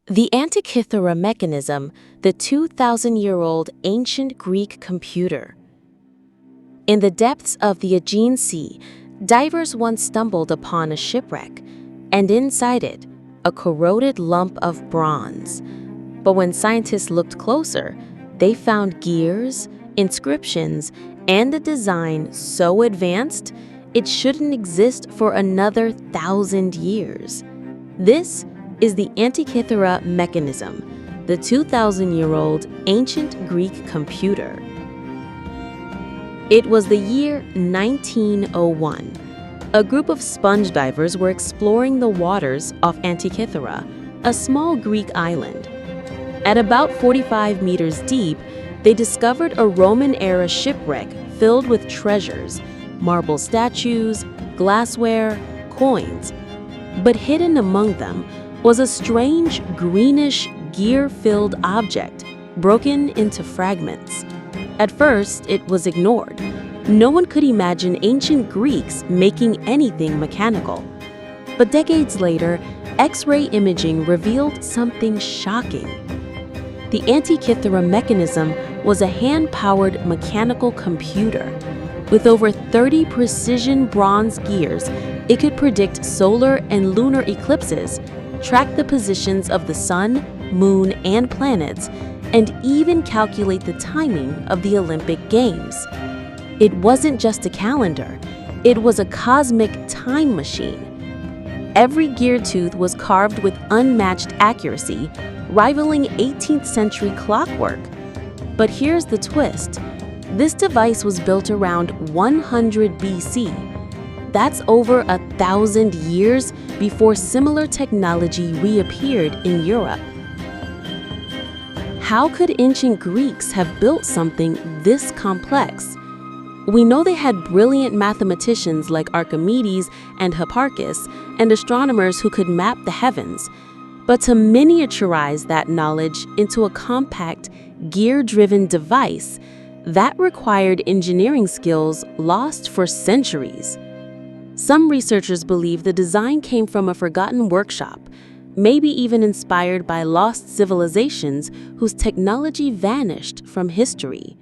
The Antikythera mechanism, the 2,000-year-old ancient Greek computer. In the depths of the Aegean Sea, divers once stumbled upon a shipwreck, and inside it, a corroded lump of bronze. But when scientists looked closer, they found gears, inscriptions, and a design so advanced it shouldn't exist for another 1,000 years. This is the Antikythera mechanism, the 2,000-year-old ancient Greek computer. It was the year 1901. A group of sponge divers were exploring the waters off Antikythera, a small Greek island. At about 45 meters deep, they discovered a Roman-era shipwreck filled with treasures, marble statues, glassware, coins. But hidden among them was a strange, greenish, gear-filled object, broken into fragments. At first, it was ignored. No one could imagine ancient Greeks making anything mechanical. But decades later, X-ray imaging revealed something shocking. The Antikythera mechanism was a hand-powered mechanical computer. With over 30 precision bronze gears, it could predict solar and lunar eclipses, track the positions of the sun, moon, and planets, and even calculate the timing of the Olympic Games. It wasn't just a calendar, it was a cosmic time machine. Every gear tooth was carved with unmatched accuracy, rivaling 18th century clockwork. But here's the twist. This device was built around 100 BC. That's over 1,000 years before similar technology reappeared in Europe. How could ancient Greeks have built something this complex? We know they had brilliant mathematicians like Archimedes and Hipparchus, and astronomers who could map the heavens. But to miniaturize that knowledge into a compact, gear-driven device, that required engineering skills lost for centuries. Some researchers believe the design came from a forgotten workshop, maybe even inspired by lost civilizations whose technology vanished from history.